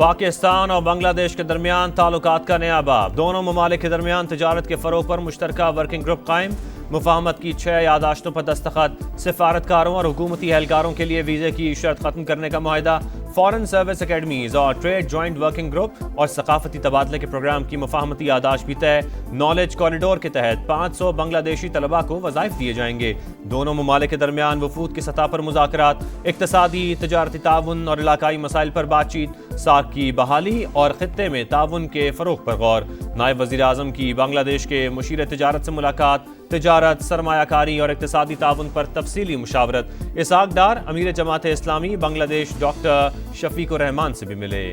पाकिस्तान और बांग्लादेश के दरमियान ताल्लुकात का नया बाब। दोनों ममालिक के दरमियान तजारत के फरोग पर मुश्तरका वर्किंग ग्रुप कायम। मुफाहमत की 6 यादाश्तों पर दस्तखत। सिफारतकारों और हुकूमती एहलकारों के लिए वीज़े की शर्त खत्म करने का मुआहिदा। फॉरेन सर्विस अकेडमीज और ट्रेड जॉइंट वर्किंग ग्रुप और सकाफती तबादले के प्रोग्राम की मुफाहमती यादाश्त भी तय। नॉलेज कॉरिडोर के तहत 500 बांग्लादेशी तलबा को वज़ाइफ दिए जाएंगे। दोनों ममालिक के दरमियान वफूद की सतह पर मुज़ाकरात। इक़्तिसादी तजारती ताउन और इलाकाई मसाइल पर बातचीत। साख की बहाली और खित्ते में ताउन के फ़रोग़ पर गौर। नायब वज़ीर आज़म की बांग्लादेश के मुशीर तजारत से मुलाकात। तजारत, सरमायाकारी और इक़्तिसादी ताउन पर तफसीली मुशावरत। इसहाक डार अमीर जमात इस्लामी बांग्लादेश डॉक्टर शफीकुर रहमान से भी मिले।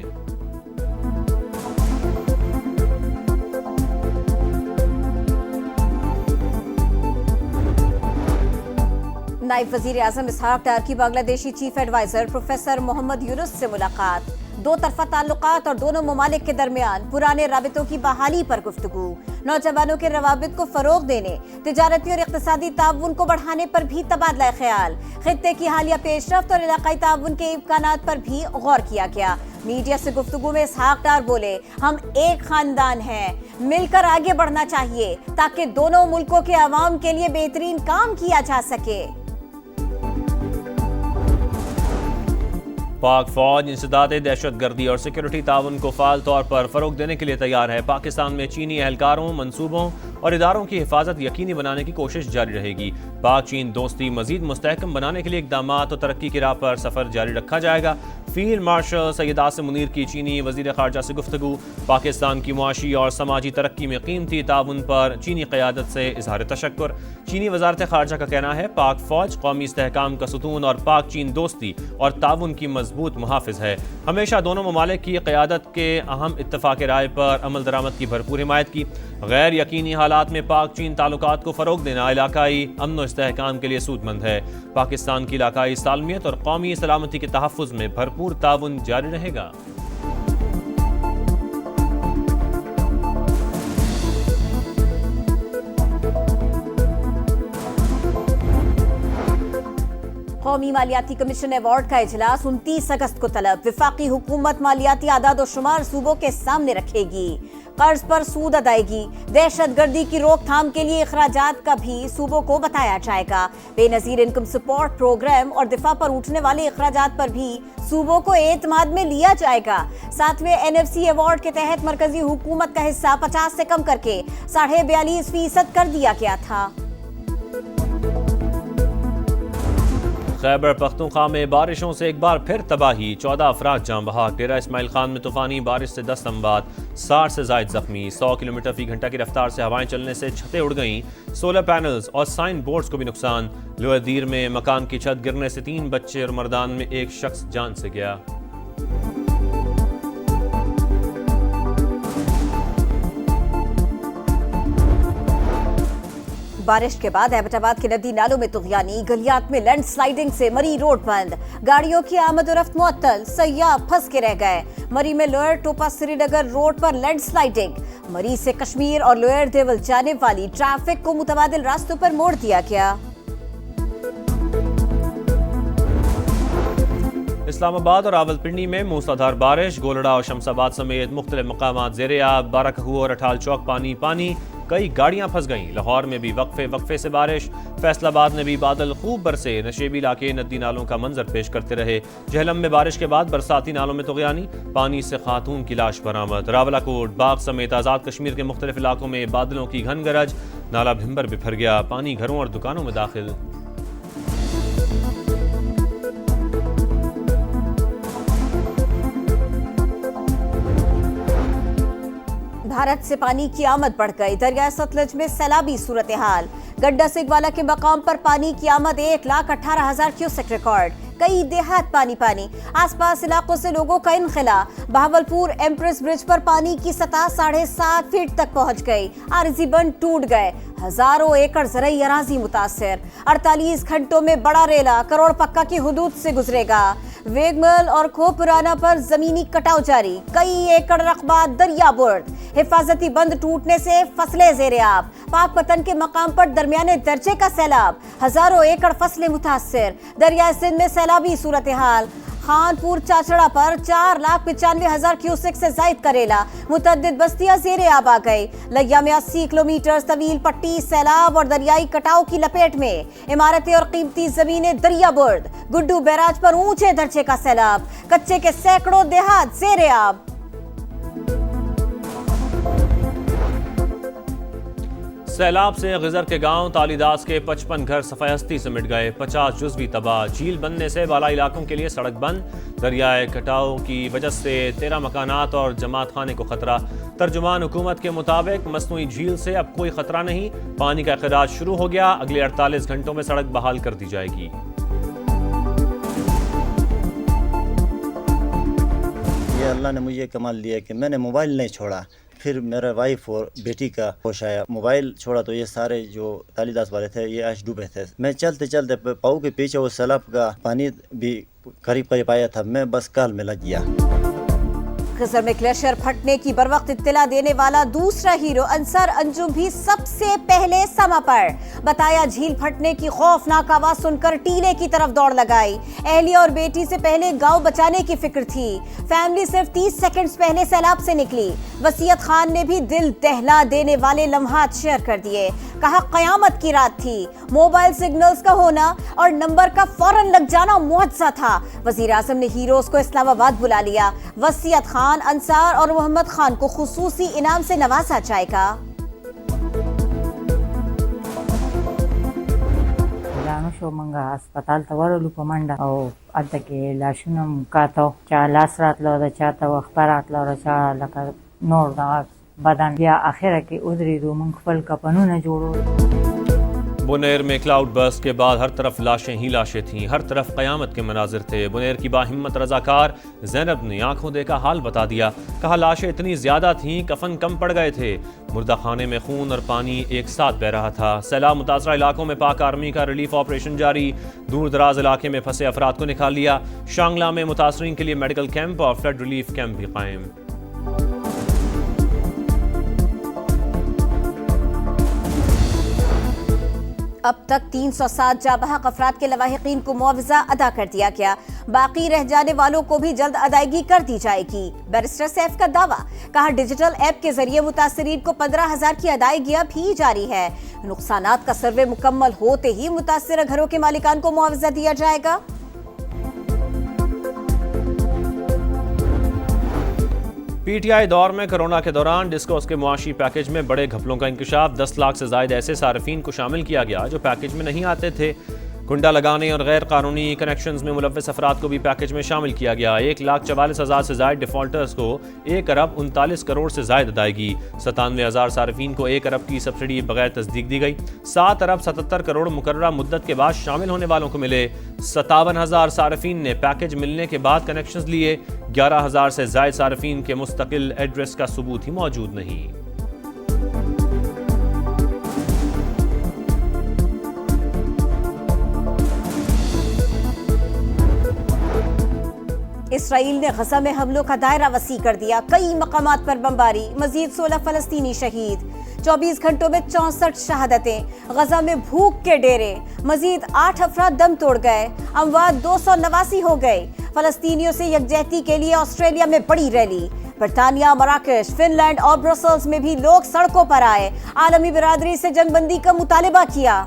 नायब वज़ीर आज़म इसहाक डार की Bangladeshi chief adviser professor Mohammad Yunus से मुलाकात। दो तरफा ताल्लुकात और दोनों ममालिक के दरमियान पुराने राबितों की बहाली पर गुफ्तगू। नौजवानों के रवाबित को फरोग देने, तिजारती और इक़्तिसादी ताउन को बढ़ाने पर भी तबादला ख्याल। खित्ते की हालिया पेशरफ्त और इलाकाई ताउन के इम्कानात पर भी गौर किया गया। मीडिया से गुफ्तगू में इसहाक डार बोले, हम एक खानदान हैं, मिलकर आगे बढ़ना चाहिए ताकि दोनों मुल्कों के अवाम के लिए बेहतरीन काम किया जा सके। पाक फौज इंसदाद दहशतगर्दी और सिक्योरिटी ताउन को फाल तौर पर फ़रोग देने के लिए तैयार है। पाकिस्तान में चीनी एहलकारों, मनसूबों और इदारों की हिफाजत यकीनी बनाने की कोशिश जारी रहेगी। पाक चीन दोस्ती मजीद मुस्तहकम बनाने के लिए इक़दाम और तरक्की की राह पर सफ़र जारी रखा जाएगा। फील्ड मार्शल सैयद आसिम मुनीर की चीनी वज़ीर ख़ारजा से गुफ्तगू। पाकिस्तान की मुआशी और समाजी तरक्की में कीमती ताउन पर चीनी क़यादत से इजहार तशक्कुर। चीनी वज़ारत ख़ारजा का कहना है, पाक फ़ौज कौमी इस्तेहकाम का सुतून और पाक चीन दोस्ती और ताउन की मजबूत मुहाफ़िज़ है। हमेशा दोनों ममालिक की क़यादत के अहम इत्तफ़ाक़ राय पर अमल दरामद की भरपूर हिमायत की। गैर यकीनी हालात में पाक चीन ताल्लुकात को फ़रोग देना इलाकाई अमन व इस्तेहकाम के लिए सूदमंद है। पाकिस्तान की इलाकाई सालमियत और कौमी सलामती के तहफ़्फ़ुज़ में भरपूर ताउन जारी रहेगा। कौमी मालियाती कमीशन अवार्ड का इजलास 29 अगस्त को तलब। विफाकी हुकूमत मालियाती आदाद और शुमार सूबों के सामने रखेगी। कर्ज पर सूद अदायगी, दहशतगर्दी की रोकथाम के लिए अखराजात का भी सूबों को बताया जाएगा। बेनजीर इनकम सपोर्ट प्रोग्राम और दिफा पर उठने वाले अखराजात पर भी सूबों को एतमाद में लिया जाएगा। 7वें NFC अवार्ड के तहत मरकजी हुकूमत का हिस्सा 50 से कम करके 42.5% कर दिया गया था। खैबर पख्तूनख्वा में बारिशों से एक बार फिर तबाही। 14 अफराद जान बहक। डेरा इस्माइल खान में तूफानी बारिश से 10 अमवात, 60 से जायद जख्मी। 100 किलोमीटर फी घंटा की रफ्तार से हवाएं चलने से छतें उड़ गईं। सोलर पैनल्स और साइन बोर्ड्स को भी नुकसान। लोअर दीर में मकान की छत गिरने से 3 बच्चे और मर्दान में एक शख्स जान से गया। बारिश के बाद एबटाबाद के नदी नालों में तुग़यानी। गलियात में लैंडस्लाइडिंग से मरी रोड बंद। गाड़ियों की आमद और रफ्त मुअत्तल। सयाह फंस के रह गए। मरी में लोअर टोपा श्रीनगर रोड पर लैंडस्लाइडिंग। मरी से कश्मीर और लोअर देवल जाने वाली ट्रैफिक को मुतबादिल रास्तों पर मोड़ दिया गया। इस्लामाबाद और रावलपिंडी में मूसलाधार बारिश। गोलड़ा और शमसाबाद समेत मुख्तलिफ मकामात ज़ेरे-आब। बाराकहू और अठाल चौक पानी पानी। कई गाड़ियां फंस गईं। लाहौर में भी वक्फे से बारिश। फैसलाबाद में भी बादल खूब बरसे। नशेबी इलाके नदी नालों का मंजर पेश करते रहे। जहलम में बारिश के बाद बरसाती नालों में तुग़यानी। पानी से खातून की लाश बरामद। रावलाकोट, बाग समेत आज़ाद कश्मीर के मुख्तलिफ इलाकों में बादलों की घन गरज। नाला भिम्बर बिफर गया। पानी घरों और दुकानों में दाखिल। भारत से पानी की आमद बढ़ गई। दरिया सतलज में सैलाबी सूरत हाल। गड्डा सिगवाला के मकाम पर पानी की आमद 1,18,000 क्यूसेक रिकॉर्ड। कई देहात पानी पानी। आसपास इलाकों से लोगों का इनखला। बहावलपुर एम्प्रेस ब्रिज पर पानी की सतह 7.5 फीट तक पहुंच गई। आरजी बंद टूट गए। हजारों एकड़ ज़रई अराजी मुतासर। 48 घंटों में बड़ा रेला करोड़ पक्का की हुदूद से गुजरेगा। वेगमल और खोपुराना पर जमीनी कटाव जारी। कई एकड़ रकबा दरिया बुर्द। हिफाजती बंद टूटने से फसलें ज़ेरे-आब। पाक पतन के मकाम पर दरमियाने दर्जे का सैलाब। हजारों एकड़ फसलें मुतासर। दरिया सिंध में सैलाबी सूरत हाल। खानपुर चाचड़ा पर 4,95,000 क्यूसेक से जायद करेला। मुतअद्दिद बस्तियां ज़ेरे आब आ गई। लिया में 80 किलोमीटर तवील पट्टी सैलाब और दरियाई कटाव की लपेट में। इमारतें और कीमती जमीनें दरिया बुर्द। गुड्डू बैराज पर ऊंचे दर्जे का सैलाब। कच्चे के सैकड़ों देहात ज़ेरे आब। सैलाब से गिजर के गांव तालीदास के 55 घर सफायस्ती से मिट गए। 50 जुज़वी तबाह। झील बनने से बाला इलाकों के लिए सड़क बंद। दरियाए कटाव की वजह से 13 मकानात और जमात खाने को खतरा। तर्जुमान हुकूमत के मुताबिक मसनूई झील से अब कोई खतरा नहीं। पानी का अखराज शुरू हो गया। अगले 48 घंटों में सड़क बहाल कर दी जाएगी। ये अल्लाह ने मुझे कमाल दिया कि मैंने मोबाइल नहीं छोड़ा। फिर मेरा वाइफ और बेटी का होश आया। मोबाइल छोड़ा तो ये सारे जो तालीदास वाले थे ये आज डूबे थे। मैं चलते चलते पाऊ के पीछे वो सैलाब का पानी भी करीब करीब आया था। मैं बस काल में लग गया। खिजर में ग्लेशियर फटने की बरवक्त इत्तला देने वाला दूसरा हीरो अंसार अंजुम भी सबसे पहले समा पर। बताया झील फटने की खौफनाक आवाज सुनकर टीले की तरफ दौड़ लगाई। अहलिया और बेटी से पहले गांव बचाने की फिक्र थी। फैमिली सिर्फ 30 सेकंड्स पहले सैलाब से निकली। वसीयत खान ने भी दिल दहला देने वाले लम्हात शेयर कर दिए। कहा कयामत की रात थी। मोबाइल सिग्नल्स का होना और नंबर का फौरन लग जाना मुअज्जा था। वजीर आजम ने हीरोज को इस्लामाबाद बुला लिया। वसीयत खान, अंसार और मोहम्मद खान को खुसूसी इनाम से नवाजा जाएगा। మంగా హాస్పిటల్ తవరలు పమండ ఓ అద్దకి లాషునం కాతో చా లాస్రాట్లో ద చాత అఖబారాట్లో చా లక नोर बदन या आखिर के उधरी रो मुंगफल का पनून जोड़ो। बुनेर में क्लाउड बर्स्ट के बाद हर तरफ लाशें ही लाशें थीं। हर तरफ क़यामत के मनाजिर थे। बुनेर की बाहिम्मत रजाकार ज़ैनब ने आंखों देखा हाल बता दिया। कहा लाशें इतनी ज़्यादा थीं कफन कम पड़ गए थे। मुर्दा खाने में खून और पानी एक साथ बह रहा था। सैलाब मुतासरा इलाकों में पाक आर्मी का रिलीफ ऑपरेशन जारी। दूर दराज इलाके में फंसे अफराद को निकाल लिया। शांगला में मुतासरीन के लिए मेडिकल कैंप और फ्लड रिलीफ कैंप भी कायम। अब तक 307 जाबहक अफराद के लवाहिकीन को मुआवजा अदा कर दिया गया। बाकी रह जाने वालों को भी जल्द अदायगी कर दी जाएगी। बैरिस्टर सैफ का दावा। कहा डिजिटल ऐप के जरिए मुतासरीन को 15,000 की अदायगियां भी जारी है। नुकसानात का सर्वे मुकम्मल होते ही मुतासर घरों के मालिकान को मुआवजा दिया जाएगा। पीटीआई दौर में कोरोना के दौरान डिस्कोस के मुआशी पैकेज में बड़े घपलों का इंकशाफ। 10 लाख से ज्यादा ऐसे सार्फिन को शामिल किया गया जो पैकेज में नहीं आते थे। कुंडा लगाने और गैर कानूनी कनेक्शंस में मुलव्वस अफराद को भी पैकेज में शामिल किया गया। 1,44,000 से ज्यादा डिफॉल्टर्स को 1 अरब 39 करोड़ से ज्यादा अदायगी। 97,000 सार्फिन को 1 अरब की सब्सिडी बगैर तस्दीक दी गई। 7 अरब 77 करोड़ मुकर्ररा मुद्दत के बाद शामिल होने वालों को मिले। 57,000 सार्फिन ने पैकेज मिलने के बाद कनेक्शंस लिए। 11,000 से ज्यादा सार्फिन के मुस्तकिल एड्रेस का सबूत ही मौजूद नहीं। इसराइल ने गजा में हमलों का दायरा वसी कर दिया। कई मकामात पर बमबारी। मजीद 16 फलस्तीनी शहीद। 24 घंटों में 64 शहादतें। गजा में भूख के डेरे। मजीद 8 अफराद दम तोड़ गए। अमवात 289 हो गए। फलस्तीनियों से यकजहती के लिए ऑस्ट्रेलिया में बड़ी रैली। बरतानिया, मराकश, फिनलैंड और ब्रसेल्स में भी लोग सड़कों पर आए। आलमी बिरादरी से जंगबंदी का मुतालिबा किया।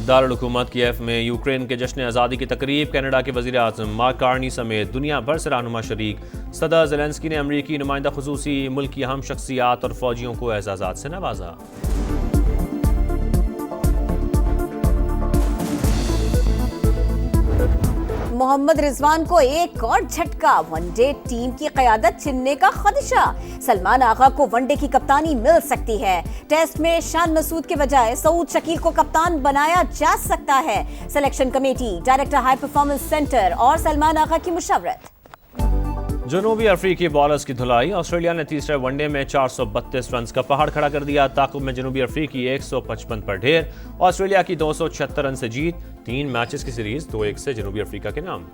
दारुल हुकूमत कीव में यूक्रेन के जश्न आज़ादी की तकरीब। कनाडा के वज़ीर आज़म मार्क कार्नी समेत दुनिया भर से रहनुमा शरीक। सदर ज़ेलेंस्की ने अमरीकी नुमाइंदा खुसूसी मुल्क की अहम शख्सियात और फौजियों को एजाज़ात से नवाजा। मोहम्मद रिजवान को एक और झटका। वनडे टीम की क़यादत छिनने का खदशा। सलमान आगा को वनडे की कप्तानी मिल सकती है। टेस्ट में शान मसूद के बजाय सऊद शकील को कप्तान बनाया जा सकता है। Selection committee, director high performance centre और सलमान आगा की मुशावरत। जनूबी अफ्रीकी बॉलर्स की धुलाई। ऑस्ट्रेलिया ने तीसरे वनडे में 432 रन का पहाड़ खड़ा कर दिया। ताकुब में जनूबी अफ्रीकी 155 पर ढेर। ऑस्ट्रेलिया की 276 रन से जीत। 3 मैचेस की सीरीज 2-1 से जनूबी अफ्रीका के नाम।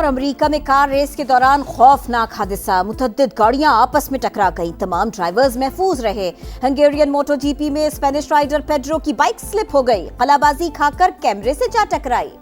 और अमेरिका में कार रेस के दौरान खौफनाक हादसा, मुतअद्दिद गाड़ियां आपस में टकरा गई, तमाम ड्राइवर्स महफूज रहे। हंगेरियन मोटोजीपी में स्पेनिश राइडर पेड्रो की बाइक स्लिप हो गई, कलाबाजी खाकर कैमरे से जा टकराई।